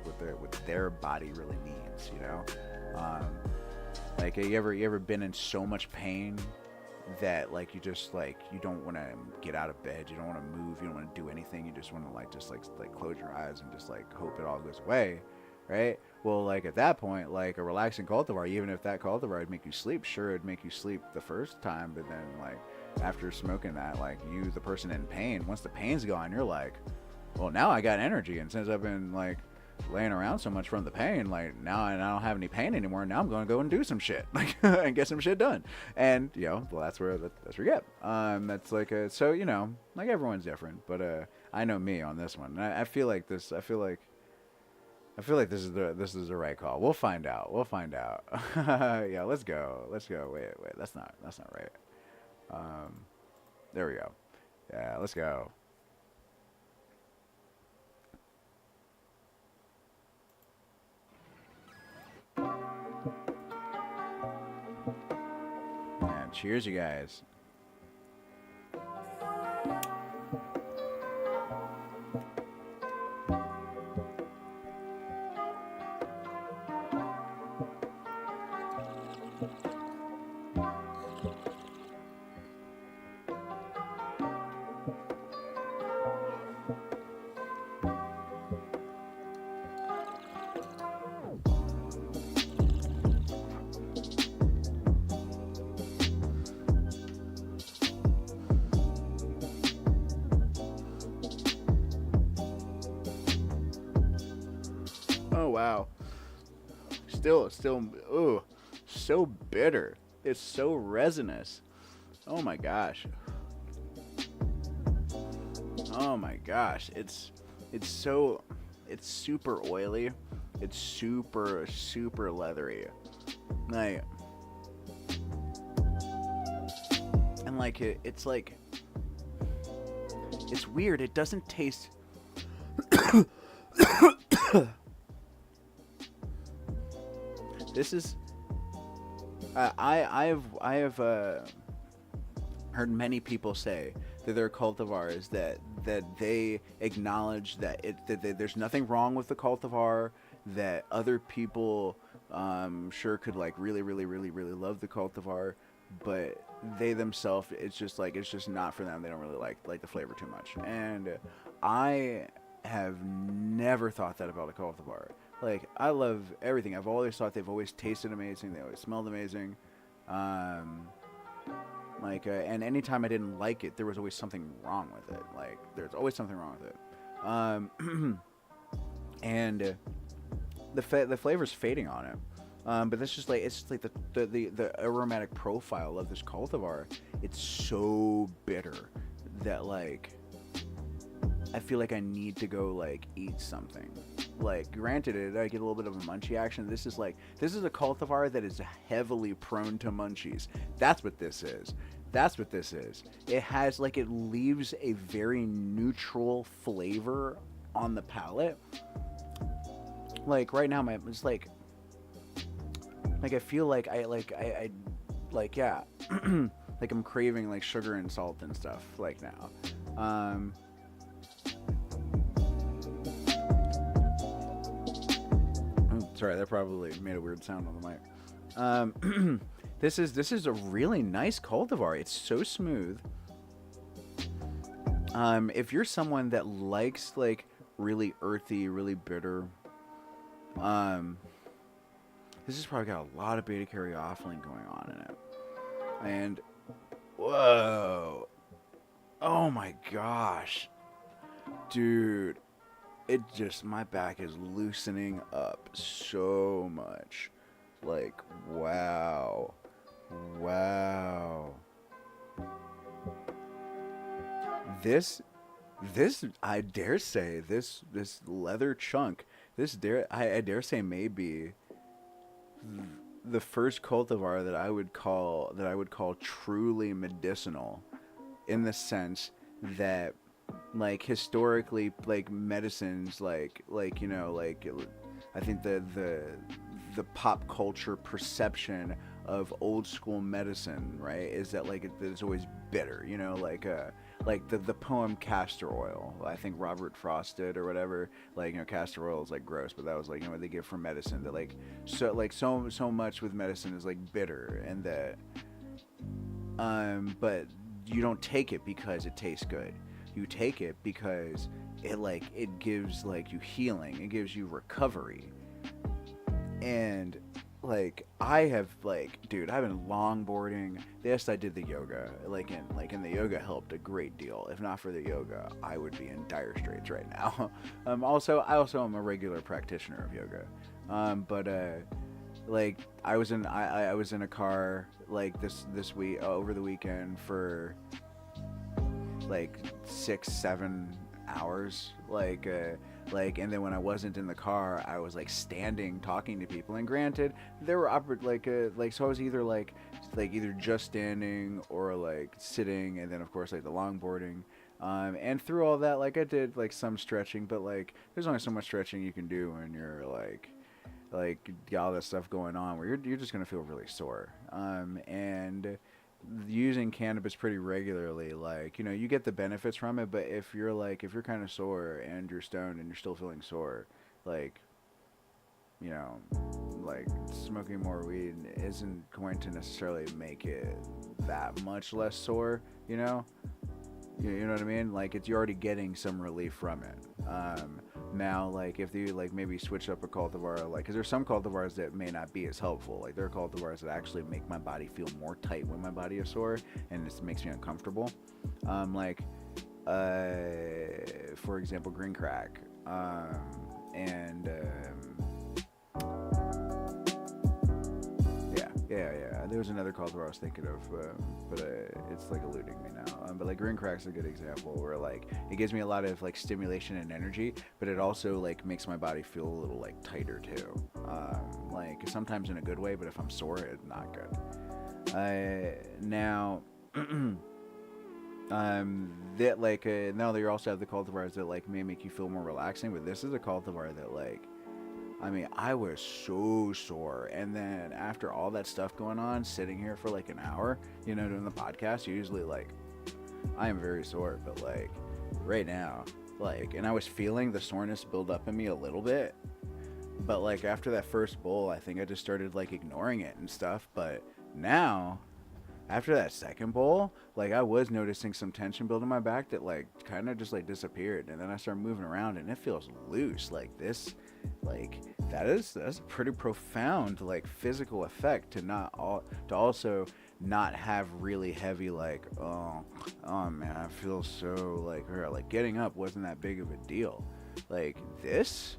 their body really needs. Like you ever been in so much pain that like you just like you don't want to get out of bed, you don't want to move, you don't want to do anything, you just want to like close your eyes and just like hope it all goes away, right? Well, like at that point, like a relaxing cultivar, even if that cultivar would make you sleep, sure, it'd make you sleep the first time, but then like after smoking that, like you, the person in pain, once the pain's gone, you're like, well, now I got energy, and since I've been like laying around so much from the pain, like now I don't have any pain anymore. Now I'm going to go and do some shit, like and get some shit done. And well, that's where you get. That's like so like everyone's different, but I know me on this one. I feel like this. I feel like this is the right call. We'll find out. Yeah, let's go. Wait, that's not right. There we go. Yeah, let's go. Man, cheers, you guys. Oh wow. Still, ooh, so bitter. It's so resinous. Oh my gosh. Oh my gosh, it's super oily. It's super leathery. Like, and like it's like, it's weird. It doesn't taste. This is. I have heard many people say that there are cultivars that they acknowledge that there's nothing wrong with the cultivar, that other people sure could like really love the cultivar, but they themselves, it's just not for them. They don't really like the flavor too much. And I have never thought that about a cultivar. Like, I love everything. I've always thought they've always tasted amazing. They always smelled amazing. And anytime I didn't like it, there was always something wrong with it. Like, there's always something wrong with it. And the flavor's fading on it. But that's just like, it's just like the aromatic profile of this cultivar. It's so bitter that, like, I feel like I need to go like eat something. Like, granted, I get a little bit of a munchie action. This is a cultivar that is heavily prone to munchies. That's what this is. It has, like, it leaves a very neutral flavor on the palate. Like, right now, it's like I feel like I yeah, like I'm craving like sugar and salt and stuff like now. Sorry, that probably made a weird sound on the mic. This is a really nice cultivar. It's so smooth. If you're someone that likes like really earthy, really bitter, this has probably got a lot of beta caryophyllene going on in it. And whoa, oh my gosh, dude. It just, my back is loosening up so much. Like, wow. This, I dare say, this leather chunk, I dare say may be the first cultivar that I would call truly medicinal, in the sense that, like, historically, like, medicines, like you know, like, I think the pop culture perception of old school medicine, right, is that, like, it's always bitter, you know, like the poem Castor Oil. I think Robert Frost did, or whatever. Like, you know, castor oil is like gross, but that was, like, you know, what they give for medicine, that like so much with medicine is like bitter, and that but you don't take it because it tastes good. You take it because it gives, like, you healing. It gives you recovery. And, like, I have, like, dude, I've been longboarding. Yes, I did the yoga. And the yoga helped a great deal. If not for the yoga, I would be in dire straits right now. I also am a regular practitioner of yoga. Like, I was in a car, like, this week, over the weekend, for like 6-7 hours, and then when I wasn't in the car, I was like standing talking to people. And granted, there were so I was either either just standing or like sitting, and then of course like the longboarding, and through all that, like, I did like some stretching, but like there's only so much stretching you can do when you're like got all that stuff going on where you're just gonna feel really sore. And using cannabis pretty regularly, like, you know, you get the benefits from it, but if you're kind of sore and you're stoned and you're still feeling sore, like, you know, like, smoking more weed isn't going to necessarily make it that much less sore, you know? You know what I mean? Like, you're already getting some relief from it. Now, like, if you, like, maybe switch up a cultivar, like, because there's some cultivars that may not be as helpful. Like, there are cultivars that actually make my body feel more tight when my body is sore, and it makes me uncomfortable. For example, green crack, yeah. there was another cultivar I was thinking of, but it's like eluding me now. But like green crack's a good example where like it gives me a lot of like stimulation and energy, but it also like makes my body feel a little like tighter too. Like sometimes in a good way, but if I'm sore, it's not good. Now. That like now you also have the cultivars that like may make you feel more relaxing, but this is a cultivar that like, I mean, I was so sore, and then after all that stuff going on, sitting here for like an hour, you know, doing the podcast, usually like I am very sore, but like right now, like, and I was feeling the soreness build up in me a little bit, but like after that first bowl, I think I just started like ignoring it and stuff, but now after that second bowl, like I was noticing some tension build in my back that like kind of just like disappeared, and then I started moving around and it feels loose. Like this, like that's a pretty profound like physical effect to also not have really heavy like oh man, I feel so like getting up wasn't that big of a deal. Like this,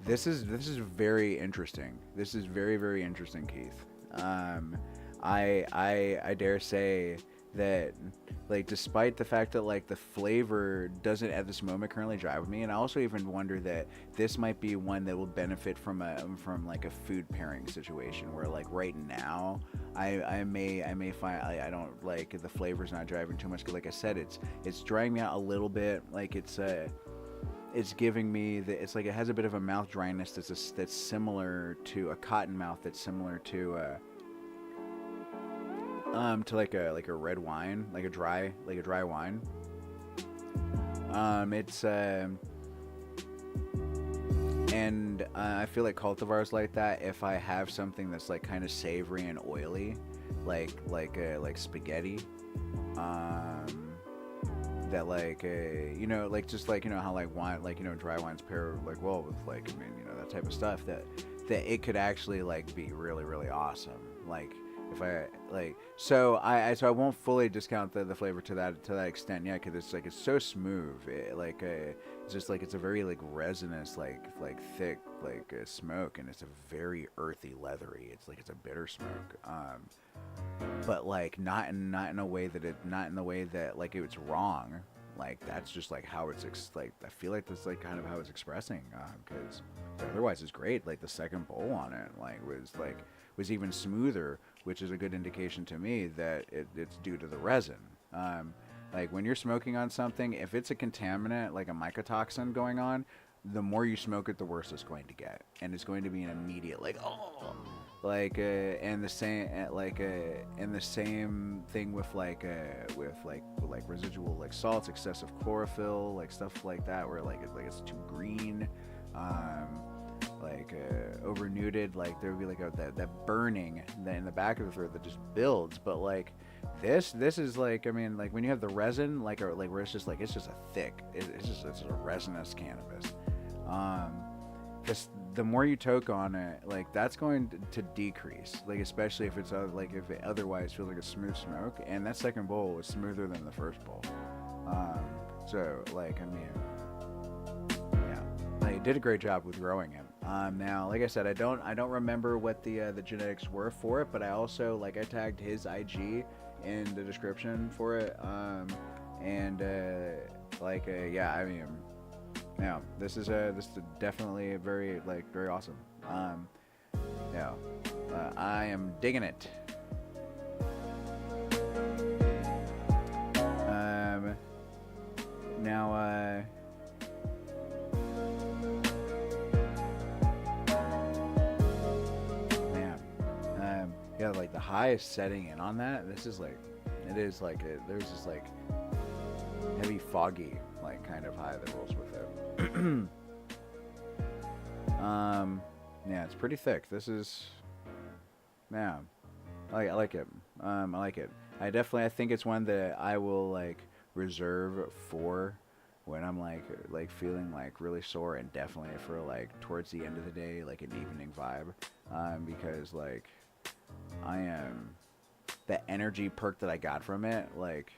This is very interesting. This is very, very interesting, Keith. I dare say that like despite the fact that like the flavor doesn't at this moment currently drive with me, and I also even wonder that this might be one that will benefit from like a food pairing situation where like right now I may find I don't like the flavor's not driving too much, 'cause like I said, it's drying me out a little bit. Like it's giving me it's like it has a bit of a mouth dryness that's similar to a cotton mouth, that's similar to like a red wine, like a dry wine. It's and I feel like cultivars like that, if I have something that's like kind of savory and oily, like spaghetti, that like you know, like just like, you know how like wine, like, you know, dry wines pair like well with like, I mean, you know, that type of stuff, that it could actually like be really, really awesome. Like if I like, so I won't fully discount the flavor to that extent yet, because it's like it's so smooth. It's just like it's a very like resinous like thick like smoke, and it's a very earthy, leathery. It's like it's a bitter smoke. But like not in a way that like it's wrong. Like that's just like how it's like I feel like that's like kind of how it's expressing, because otherwise it's great. Like the second bowl on it was even smoother, which is a good indication to me that it's due to the resin. Like when you're smoking on something, if it's a contaminant like a mycotoxin going on, the more you smoke it, the worse it's going to get, and it's going to be an immediate like like and the same thing with like residual like salts, excessive chlorophyll, like stuff like that, where like it's too green, over nuded, like there would be like that burning in the back of the throat that just builds. But like this is like, I mean, like when you have the resin like where it's just a thick, it's a resinous cannabis. The more you toke on it, like that's going to decrease, like especially if it's like if it otherwise feels like a smooth smoke, and that second bowl was smoother than the first bowl. So like, I mean, yeah, like it did a great job with growing it. Now, like I said, I don't remember what the genetics were for it, but I also like I tagged his IG in the description for it. Yeah, I mean. Yeah, this is definitely very awesome. I am digging it. Now yeah, like the high is setting in on that. This is like, it is like there's this like heavy foggy like kind of high that rolls with it. Yeah, it's pretty thick. This is, yeah, I like it. I like it. I think it's one that I will like reserve for when I'm like feeling like really sore, and definitely for like towards the end of the day, like an evening vibe, because like I am, the energy perk that I got from it, like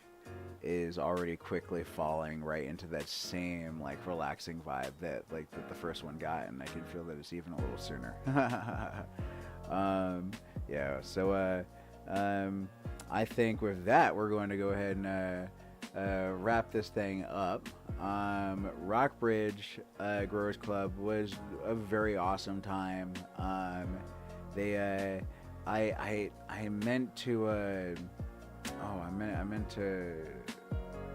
is already quickly falling right into that same like relaxing vibe that like that the first one got, and I can feel that it's even a little sooner. Yeah, so I think with that we're going to go ahead and wrap this thing up. Rockbridge Growers Club was a very awesome time. They I meant to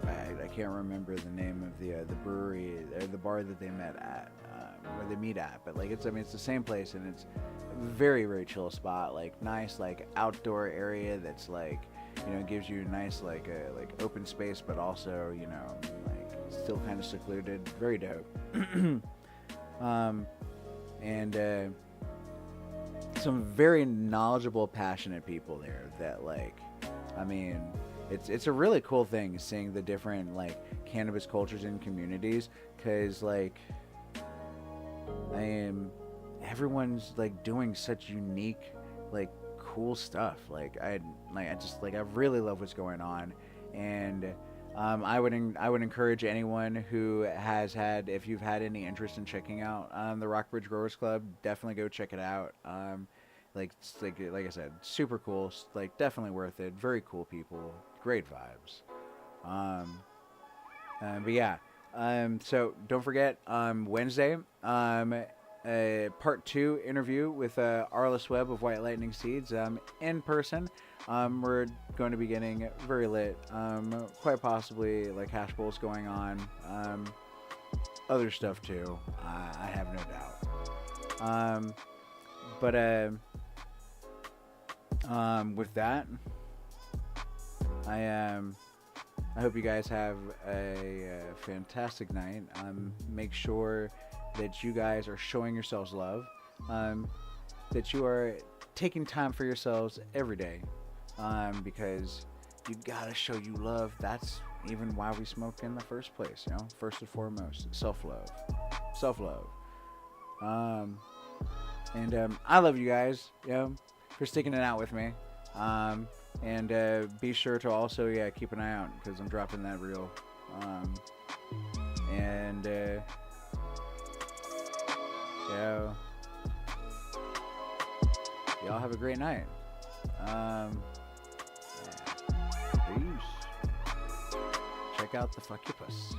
I can't remember the name of the brewery, the bar that they met at, or they meet at, but like it's the same place, and it's a very, very chill spot, like nice like outdoor area that's like, you know, gives you a nice like open space, but also, you know, like still kind of secluded, very dope. And some very knowledgeable, passionate people there that like, I mean, it's a really cool thing seeing the different like cannabis cultures and communities, because like everyone's like doing such unique, like cool stuff. Like I really love what's going on, and I would encourage anyone who has had, if you've had any interest in checking out the Rockbridge Growers Club, definitely go check it out. Like I said, super cool. Like definitely worth it. Very cool people. Great vibes. But yeah. So don't forget, Wednesday, a part 2 interview with Arliss Webb of White Lightning Seeds, in person. We're going to be getting very lit. Quite possibly like hash bowls going on. Other stuff too. I have no doubt. But with that, I hope you guys have a fantastic night. Make sure that you guys are showing yourselves love, that you are taking time for yourselves every day, because you gotta show you love. That's even why we smoke in the first place, you know. First and foremost, self-love. And I love you guys, you know, for sticking it out with me. And be sure to also, keep an eye out, because I'm dropping that reel. Y'all have a great night. Peace. Check out the Fuck Your Puss.